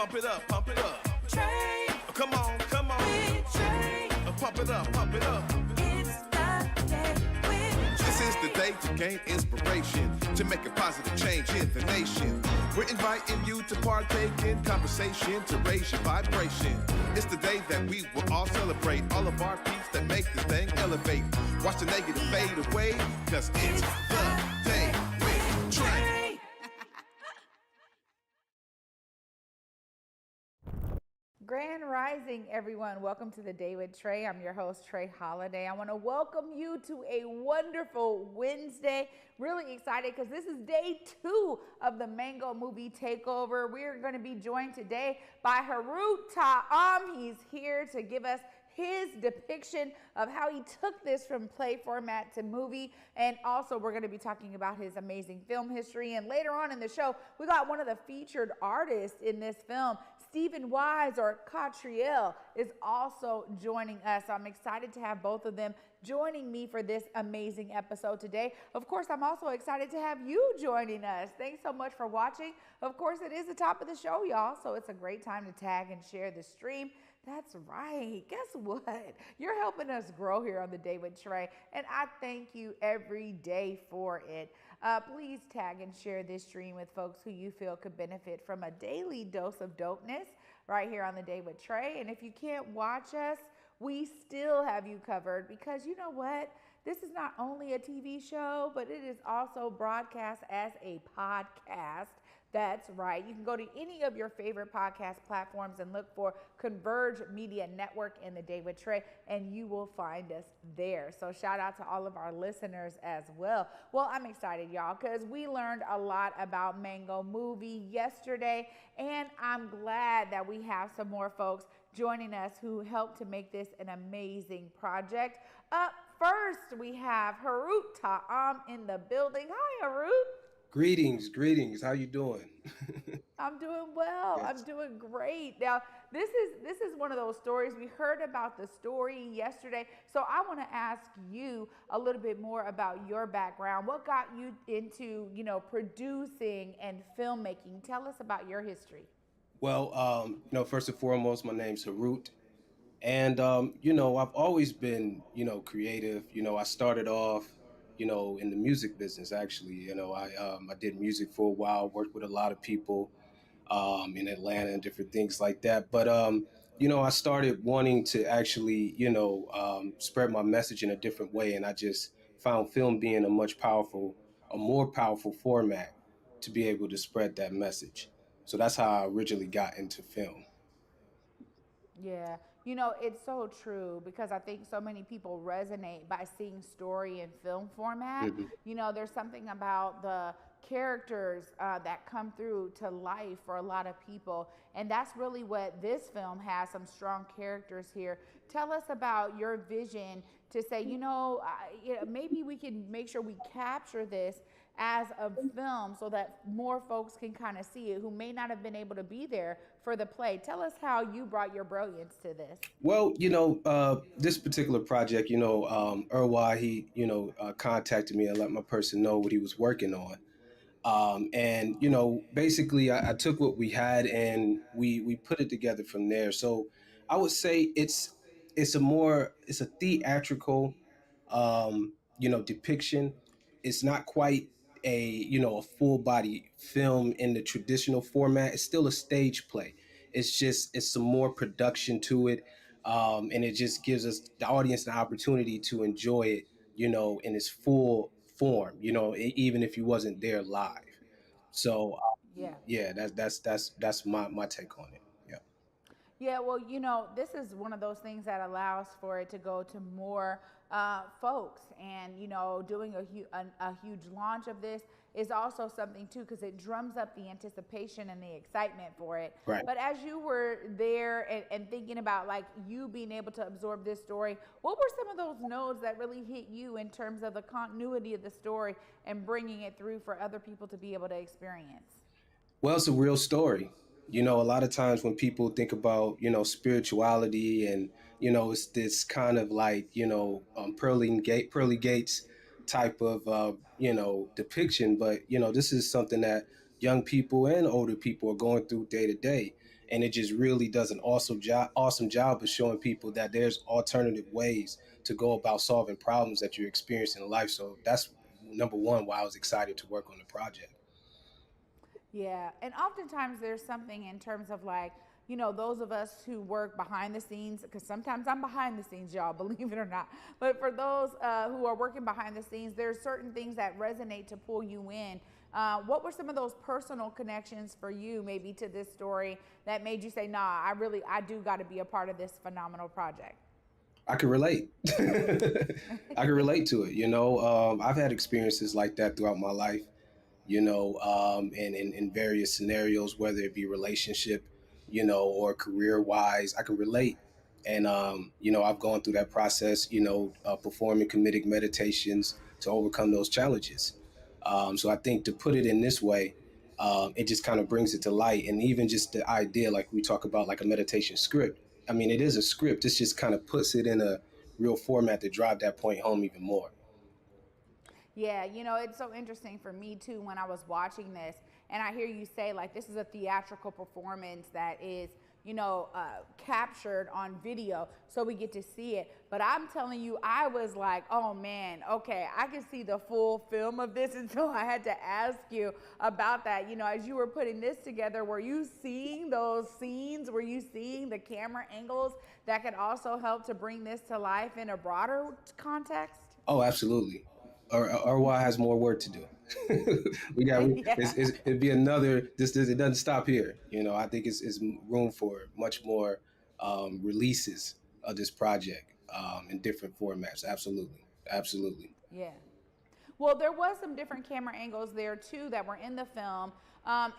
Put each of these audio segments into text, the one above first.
Pump it up, pump it up. Trae, Come on, come on. with Trae. Pump it up, pump it up. It's the day with This is the Trae. day to gain inspiration, to make a positive change in the nation. We're inviting you to partake in conversation, to raise your vibration. It's the day that we will all celebrate all of our peeps that make this thing elevate. Watch the negative fade away, cause it's the day with Trae. Grand Rising, everyone. Welcome to the Day with Trae. I'm your host, Trae Holiday. I want to welcome you to a wonderful Wednesday. Really excited because this is day 2 of the Mango Movie Takeover. We're going to be joined today by Herut Ta Aum. He's here to give us his depiction of how he took this from play format to movie. And also we're going to be talking about his amazing film history. And later on in the show, we got one of the featured artists in this film, Stephen Wise, or Catriel, is also joining us. So I'm excited to have both of them joining me for this amazing episode today. Of course, I'm also excited to have you joining us. Thanks so much for watching. Of course, it is the top of the show, y'all, so it's a great time to tag and share the stream. That's right. Guess what? You're helping us grow here on the Day with Trae, and I thank you every day for it. Please tag and share this stream with folks who you feel could benefit from a daily dose of dopeness right here on the Day with Trae. And if you can't watch us, we still have you covered, because you know what? This is not only a TV show, but it is also broadcast as a podcast. That's right. You can go to any of your favorite podcast platforms and look for Converge Media Network and the Day with Trae, and you will find us there. So shout out to all of our listeners as well. Well, I'm excited, y'all, because we learned a lot about Mango Movie yesterday, and I'm glad that we have some more folks joining us who helped to make this an amazing project. Up first, we have Herut Ta Aum in the building. Hi, Herut. Greetings. How you doing? I'm doing well. Yes. I'm doing great. Now, this is one of those stories. We heard about the story yesterday. So I want to ask you a little bit more about your background. What got you into, producing and filmmaking? Tell us about your history. Well, first and foremost, my name's Herut. And, I've always been, creative. I started off, in the music business, actually. I did music for a while, worked with a lot of people in Atlanta and different things like that. But, I started wanting to actually, spread my message in a different way. And I just found film being a more powerful format to be able to spread that message. So that's how I originally got into film. Yeah, it's so true, because I think so many people resonate by seeing story in film format. Mhm. There's something about the characters that come through to life for a lot of people. And that's really what this film has, some strong characters here. Tell us about your vision to say, maybe we can make sure we capture this as a film so that more folks can kind of see it who may not have been able to be there for the play. Tell us how you brought your brilliance to this. Well, this particular project, Irwa, he, contacted me and let my person know what he was working on. And, basically I took what we had and we put it together from there. So I would say it's a theatrical, depiction. It's not quite a full body film in the traditional format. It's still a stage play. It's some more production to it. And it just gives us the audience the opportunity to enjoy it, in its full form, even if you wasn't there live. So Yeah. yeah, that's my take on it. Yeah. Yeah, well, this is one of those things that allows for it to go to more folks. And, doing a huge launch of this is also something, too, because it drums up the anticipation and the excitement for it. Right. But as you were there and thinking about, like, you being able to absorb this story, what were some of those nodes that really hit you in terms of the continuity of the story and bringing it through for other people to be able to experience? Well, it's a real story. A lot of times when people think about, spirituality and, it's this kind of like, pearly gates type of, depiction. But, this is something that young people and older people are going through day to day. and it just really does an awesome job of showing people that there's alternative ways to go about solving problems that you're experiencing in life. So that's number one why I was excited to work on the project. Yeah, and oftentimes there's something in terms of like, those of us who work behind the scenes, because sometimes I'm behind the scenes, y'all, believe it or not. But for those who are working behind the scenes, there's certain things that resonate to pull you in. What were some of those personal connections for you, maybe to this story, that made you say, nah, I do got to be a part of this phenomenal project? I can relate. I can relate to it. I've had experiences like that throughout my life, and in various scenarios, whether it be relationship, or career wise, I can relate. And, I've gone through that process, performing comedic meditations to overcome those challenges. So I think to put it in this way, it just kind of brings it to light. And even just the idea, like we talk about like a meditation script. I mean, it is a script. It just kind of puts it in a real format to drive that point home even more. Yeah, it's so interesting for me too when I was watching this and I hear you say like this is a theatrical performance that is, captured on video so we get to see it. But I'm telling you, I was like, oh man, okay, I can see the full film of this. And so I had to ask you about that. As you were putting this together, were you seeing those scenes? Were you seeing the camera angles that could also help to bring this to life in a broader context? Oh, absolutely. RY has more work to do. Yeah. It'd be another. It doesn't stop here. I think it's room for much more releases of this project in different formats. Absolutely, absolutely. Yeah. Well, there was some different camera angles there too that were in the film.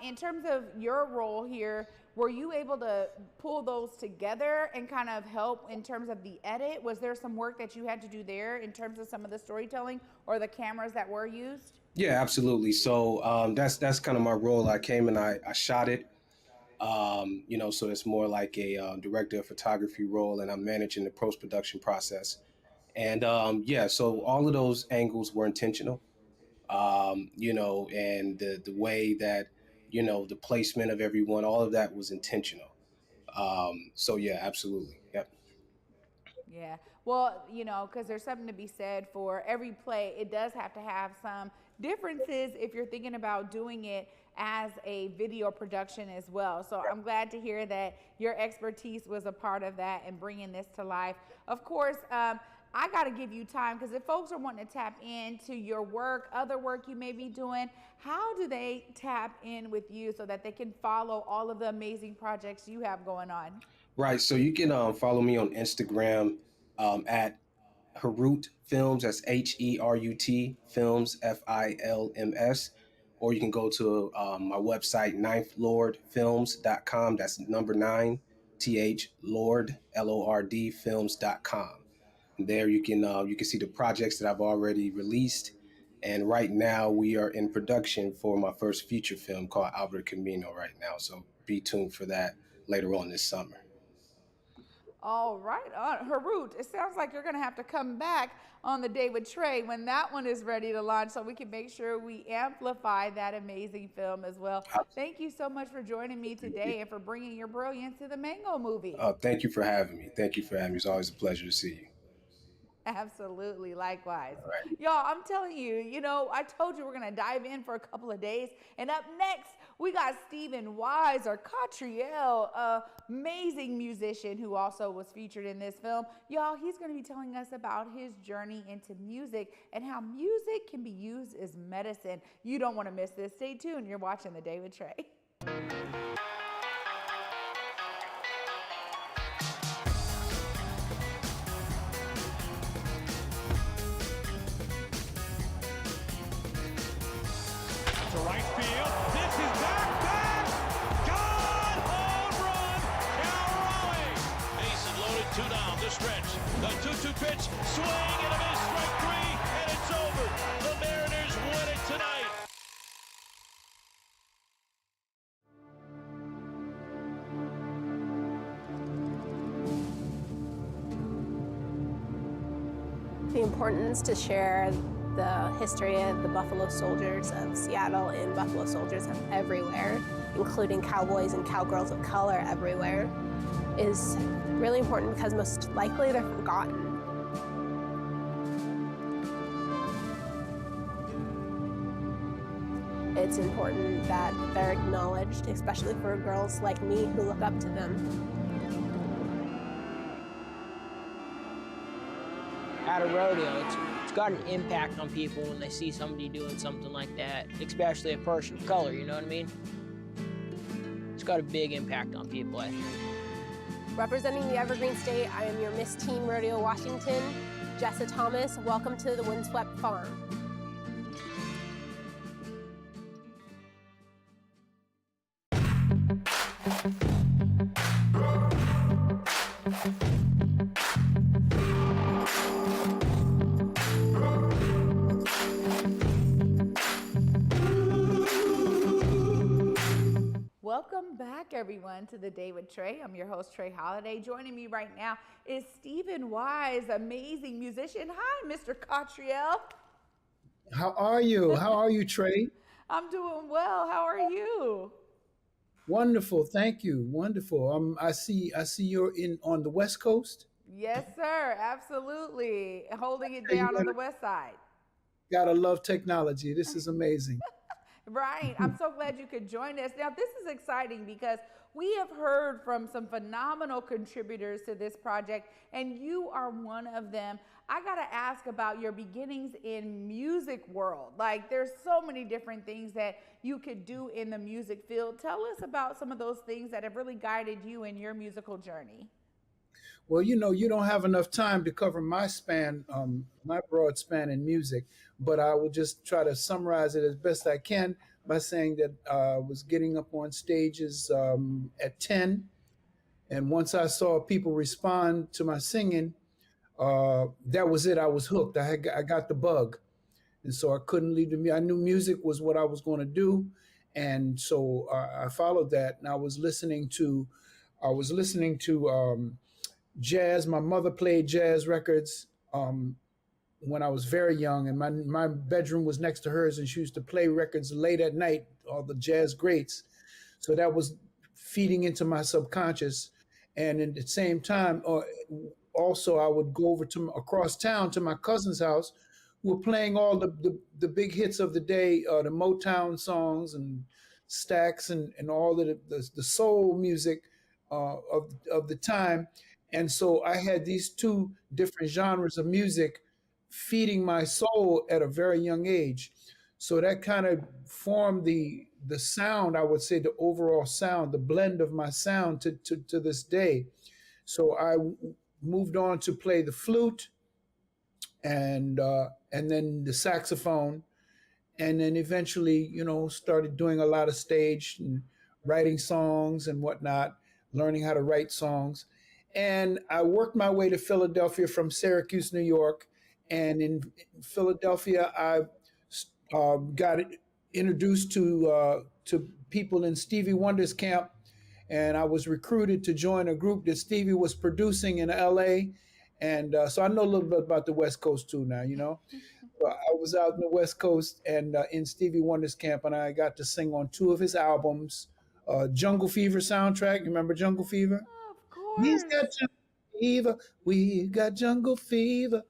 In terms of your role here, were you able to pull those together and kind of help in terms of the edit? Was there some work that you had to do there in terms of some of the storytelling or the cameras that were used? Yeah, absolutely. So that's kind of my role. I came and I shot it. So it's more like a director of photography role, and I'm managing the post production process. And so all of those angles were intentional. And the way that, the placement of everyone, all of that was intentional. So yeah, absolutely. Yep. Yeah. Well, because there's something to be said for every play. It does have to have some differences if you're thinking about doing it as a video production as well. So I'm glad to hear that your expertise was a part of that and bringing this to life. Of course, I got to give you time because if folks are wanting to tap into your work, other work you may be doing, how do they tap in with you so that they can follow all of the amazing projects you have going on? Right. So you can follow me on Instagram at Herut Films. That's HERUT Films, FILMS. Or you can go to my website, ninethlordfilms.com. That's number 9, TH Lord, LORD films.com. And there you can see the projects that I've already released. And right now we are in production for my first feature film called Albert Camino right now. So be tuned for that later on this summer. All right, Herut, it sounds like you're going to have to come back on the Day with Trae when that one is ready to launch so we can make sure we amplify that amazing film as well. Thank you so much for joining me today and for bringing your brilliance to the Mango movie. Thank you for having me. Thank you for having me. It's always a pleasure to see you. Absolutely, likewise. All right. Y'all, I'm telling you, I told you we're going to dive in for a couple of days. And up next, we got Stephen Wise, or Catriel, amazing musician who also was featured in this film. Y'all, he's going to be telling us about his journey into music and how music can be used as medicine. You don't want to miss this. Stay tuned. You're watching The Day with Trae. To right field. This is back. Gone! Home run! Cal Raleigh. Bases loaded, 2 down, the stretch. The 2-2 pitch. Swing and a miss. Strike 3, and it's over. The Mariners win it tonight. The importance to share the history of the Buffalo Soldiers of Seattle and Buffalo Soldiers everywhere including cowboys and cowgirls of color everywhere, is really important because most likely they're forgotten. It's important that they're acknowledged, especially for girls like me who look up to them. At a rodeo, it's got an impact on people when they see somebody doing something like that, especially a person of color, you know what I mean? It's got a big impact on people, I think. Representing the Evergreen State, I am your Miss Teen Rodeo Washington, Jessa Thomas. Welcome to the Windswept Farm. Welcome back, everyone, to the Day with Trae. I'm your host, Trae Holiday. Joining me right now is Stephen Wise, amazing musician. Hi, Mr. Cottrell. How are you? How are you, Trae? I'm doing well. How are you? Wonderful, thank you. Wonderful. I see you're on the West Coast. Yes, sir. Absolutely. Holding it Hey, down on you the west side. gotta love technology. This is amazing. Right. I'm so glad you could join us. Now, this is exciting because we have heard from some phenomenal contributors to this project, and you are one of them. I got to ask about your beginnings in music world. Like, there's so many different things that you could do in the music field. Tell us about some of those things that have really guided you in your musical journey. Well, you don't have enough time to cover my span, my broad span in music, but I will just try to summarize it as best I can by saying that I was getting up on stages at 10. And once I saw people respond to my singing, that was it. I was hooked. I got the bug. And so I couldn't leave the I knew music was what I was going to do. And so I followed that. And I was listening to jazz. My mother played jazz records when I was very young, and my bedroom was next to hers, and she used to play records late at night, all the jazz greats. So that was feeding into my subconscious. And at the same time, also I would go over to across town to my cousin's house, who were playing all the big hits of the day, the Motown songs and Stax and all the soul music of the time. And so I had these two different genres of music feeding my soul at a very young age. So that kind of formed the sound, I would say, the overall sound, the blend of my sound to this day. So I moved on to play the flute and then the saxophone, and then eventually, started doing a lot of stage and writing songs and whatnot, learning how to write songs. And I worked my way to Philadelphia from Syracuse, New York. And in Philadelphia, I got introduced to people in Stevie Wonder's camp. And I was recruited to join a group that Stevie was producing in LA. And so I know a little bit about the West Coast too now, So I was out in the West Coast and in Stevie Wonder's camp, and I got to sing on two of his albums, Jungle Fever soundtrack. You remember Jungle Fever? Of course. He's got jungle fever. We've got jungle fever.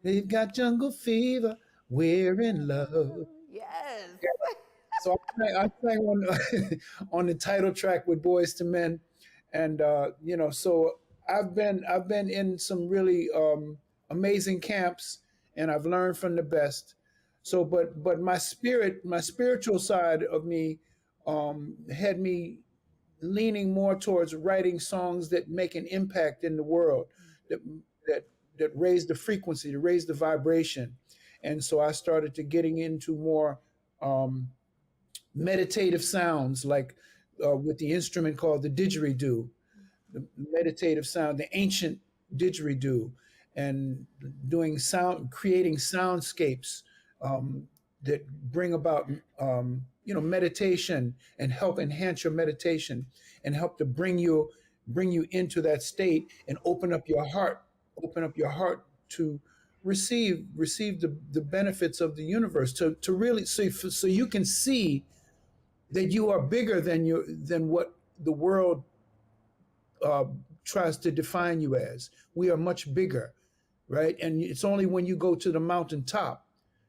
They've got jungle fever. We're in love. Yes. So I sang on the title track with Boys to Men, and so I've been in some really amazing camps, and I've learned from the best. So, but my spiritual side of me had me leaning more towards writing songs that make an impact in the world, that raise the frequency, to raise the vibration. And so I started to getting into more meditative sounds, like with the instrument called the didgeridoo, the meditative sound, the ancient didgeridoo, and creating soundscapes that bring about meditation and help enhance your meditation and help to bring you into that state and open up your heart to receive the benefits of the universe, to really so you can see that you are bigger than what the world uh, tries to define you as. We are much bigger, right? And it's only when you go to the mountaintop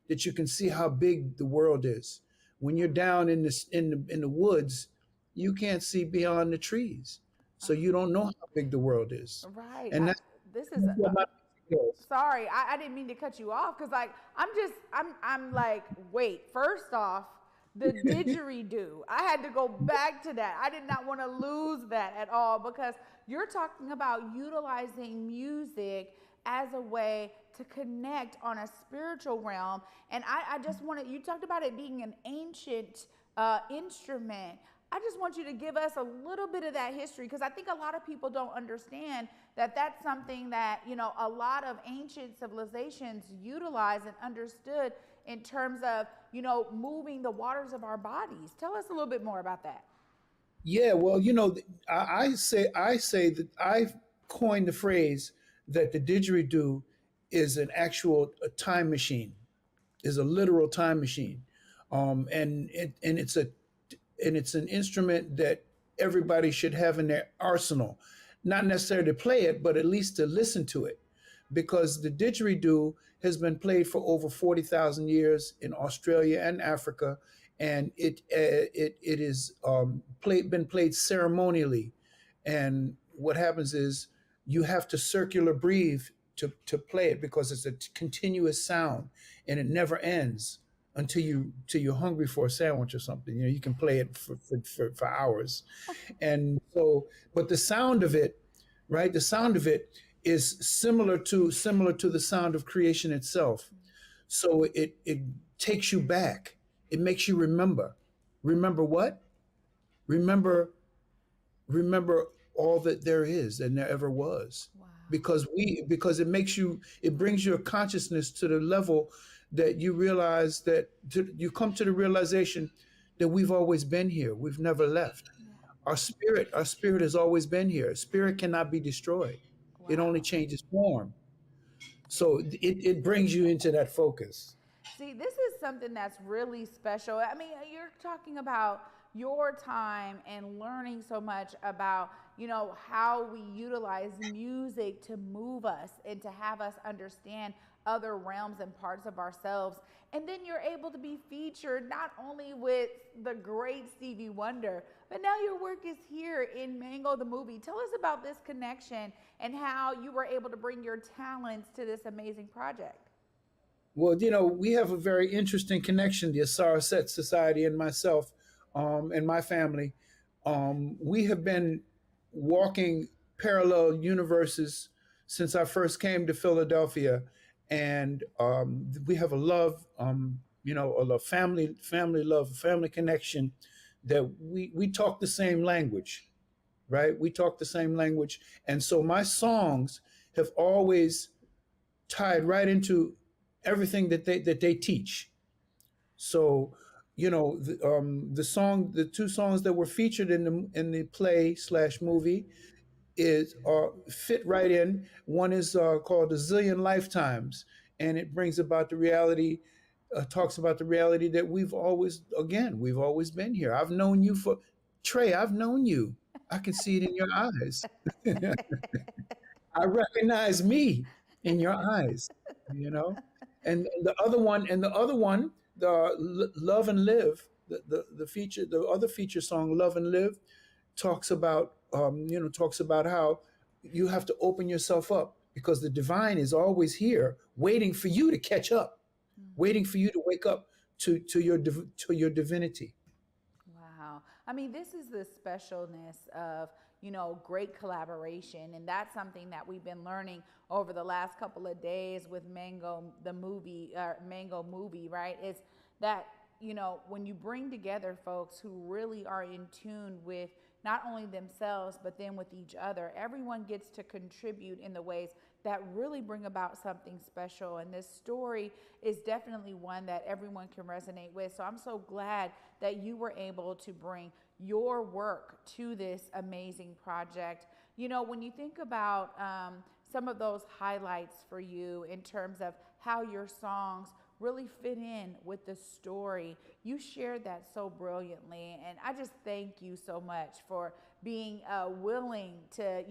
that you can see how big the world is. When you're down in the woods, you can't see beyond the trees, so you don't know how big the world is. Right. And that's This is what my music is. sorry, I didn't mean to cut you off because like I'm like, wait, first off, the didgeridoo. I had to go back to that. I did not want to lose that at all because you're talking about utilizing music as a way to connect on a spiritual realm. And I just wanted, you talked about it being an ancient instrument. I just want you to give us a little bit of that history because I think a lot of people don't understand that that's something that, you know, a lot of ancient civilizations utilized and understood in terms of, you know, moving the waters of our bodies. Tell us a little bit more about that. Yeah, well, you know, I say that I coined the phrase that the didgeridoo is an actual a time machine, is a literal time machine, and it's an instrument that everybody should have in their arsenal, not necessarily to play it, but at least to listen to it, because the didgeridoo has been played for over 40,000 years in Australia and Africa, and it is been played ceremonially. And what happens is you have to circular breathe to play it because it's a continuous sound and it never ends until you're hungry for a sandwich or something. You know, you can play it for hours. And so, but the sound of it, right? The sound of it is similar to the sound of creation itself. So it takes you back. It makes you remember. Remember what? Remember remember all that there is and there ever was. Wow. Because it brings your consciousness to the level that you realize you come to the realization that we've always been here. We've never left. Our spirit has always been here. Spirit cannot be destroyed. It only Wow. changes form. So it brings you into that focus. See, this is something that's really special. I mean, you're talking about your time and learning so much about, you know, how we utilize music to move us and to have us understand other realms and parts of ourselves. And then you're able to be featured not only with the great Stevie Wonder, but now your work is here in Mango the Movie. Tell us about this connection and how you were able to bring your talents to this amazing project. Well, you know, we have a very interesting connection, the Asara Set Society and myself, and my family. We have been walking parallel universes since I first came to Philadelphia, and we have a love, a love, family love, family connection, that we talk the same language, right? We talk the same language, and so my songs have always tied right into everything that they teach. So, you know, the two songs that were featured in the play slash movie is fit right in. One is called A Zillion Lifetimes, and it brings about the reality, talks about the reality that we've always been here. I've known you for Trae. I've known you. I can see it in your eyes. I recognize me in your eyes, you know. And the other one, Love and Live, the other feature song, Love and Live, talks about talks about how you have to open yourself up because the divine is always here, waiting for you to catch up, waiting for you to wake up to your divinity. Wow. I mean, this is the specialness of, you know, great collaboration. And that's something that we've been learning over the last couple of days with Mango, the movie, Mango Movie, right? Is that, you know, when you bring together folks who really are in tune with not only themselves, but then with each other, everyone gets to contribute in the ways that really bring about something special. And this story is definitely one that everyone can resonate with. So I'm so glad that you were able to bring your work to this amazing project. You know, when you think about some of those highlights for you in terms of how your songs really fit in with the story. You shared that so brilliantly, and I just thank you so much for being willing to,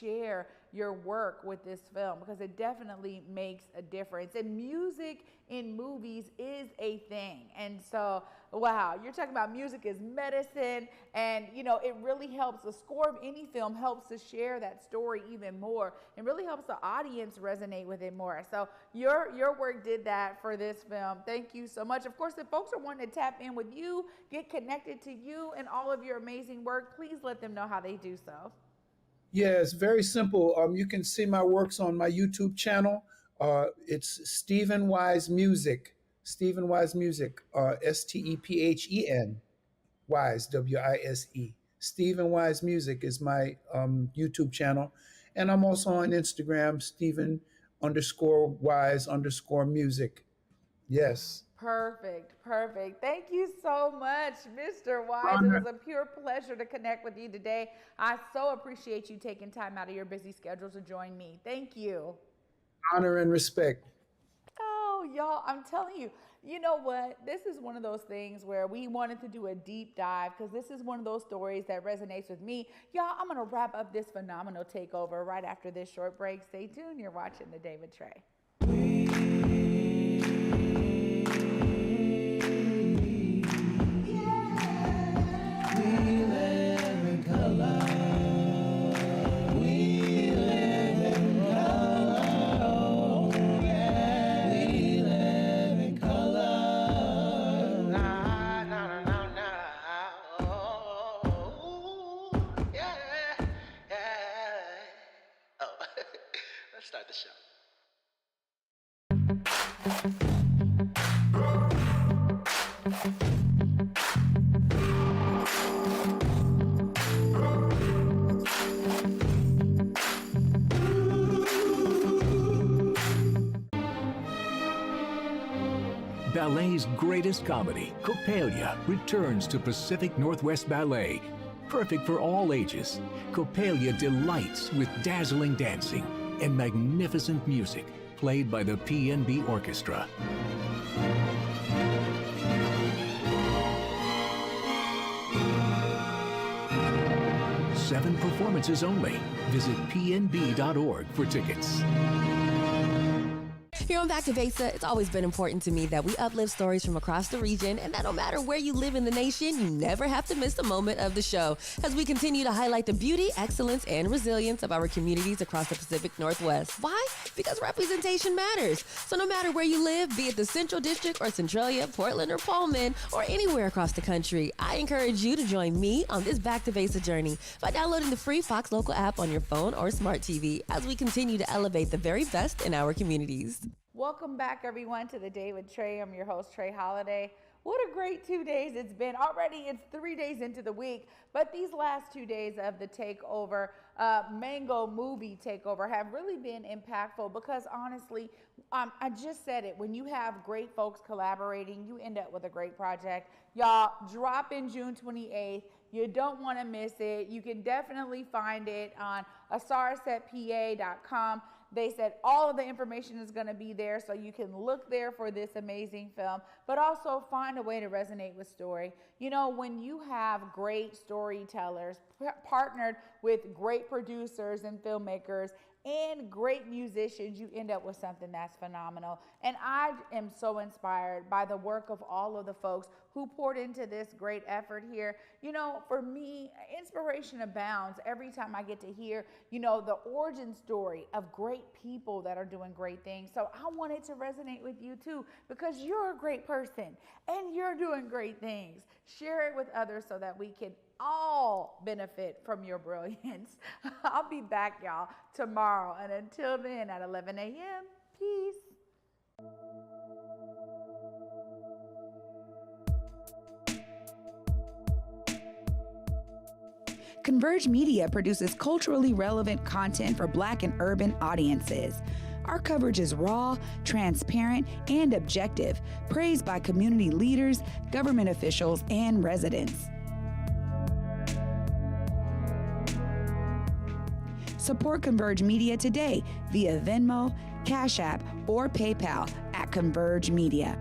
share your work with this film, because it definitely makes a difference. And music in movies is a thing. And so, wow, you're talking about music is medicine, and it really helps. The score of any film helps to share that story even more, and really helps the audience resonate with it more. So your work did that for this film. Thank you so much. Of course, if folks are wanting to tap in with you, get connected to you and all of your amazing work, please let them know how they do so. Yeah, it's very simple. You can see my works on my YouTube channel. It's Stephen Wise Music. Stephen Wise Music. Stephen Wise, Wise. Stephen Wise Music is my YouTube channel, and I'm also on Instagram. Stephen_Wise_music. Yes. Perfect. Thank you so much, Mr. Wise. It Honor. was a pure pleasure to connect with you today. I so appreciate you taking time out of your busy schedule to join me. Thank you. Honor and respect. Oh, y'all, I'm telling you, you know what? This is one of those things where we wanted to do a deep dive, because this is one of those stories that resonates with me. Y'all, I'm going to wrap up this phenomenal takeover right after this short break. Stay tuned. You're watching The Day with Trae. Let's start the show. Ballet's greatest comedy, Coppelia, returns to Pacific Northwest Ballet. Perfect for all ages, Coppelia delights with dazzling dancing and magnificent music played by the PNB Orchestra. Seven performances only. Visit pnb.org for tickets. Here on Back to Besa, it's always been important to me that we uplift stories from across the region, and that no matter where you live in the nation, you never have to miss a moment of the show as we continue to highlight the beauty, excellence, and resilience of our communities across the Pacific Northwest. Why? Because representation matters. So no matter where you live, be it the Central District or Centralia, Portland or Pullman, or anywhere across the country, I encourage you to join me on this Back to Besa journey by downloading the free Fox Local app on your phone or smart TV as we continue to elevate the very best in our communities. Welcome back, everyone, to The Day with Trae. I'm your host, Trae Holiday. What a great 2 days it's been. Already it's 3 days into the week, but these last 2 days of the takeover, Mango Movie Takeover, have really been impactful because honestly, I just said it, when you have great folks collaborating, you end up with a great project. Y'all, drop in June 28th. You don't want to miss it. You can definitely find it on asarasetpa.com. They said all of the information is going to be there, so you can look there for this amazing film, but also find a way to resonate with story. You know, when you have great storytellers partnered with great producers and filmmakers and great musicians, you end up with something that's phenomenal. And I am so inspired by the work of all of the folks who poured into this great effort here. You know, for me, inspiration abounds every time I get to hear, you know, the origin story of great people that are doing great things. So I wanted to resonate with you too, because you're a great person and you're doing great things. Share it with others so that we can all benefit from your brilliance. I'll be back, y'all, tomorrow. And until then, at 11 a.m., peace. Converge Media produces culturally relevant content for Black and urban audiences. Our coverage is raw, transparent, and objective, praised by community leaders, government officials, and residents. Support Converge Media today via Venmo, Cash App, or PayPal at Converge Media.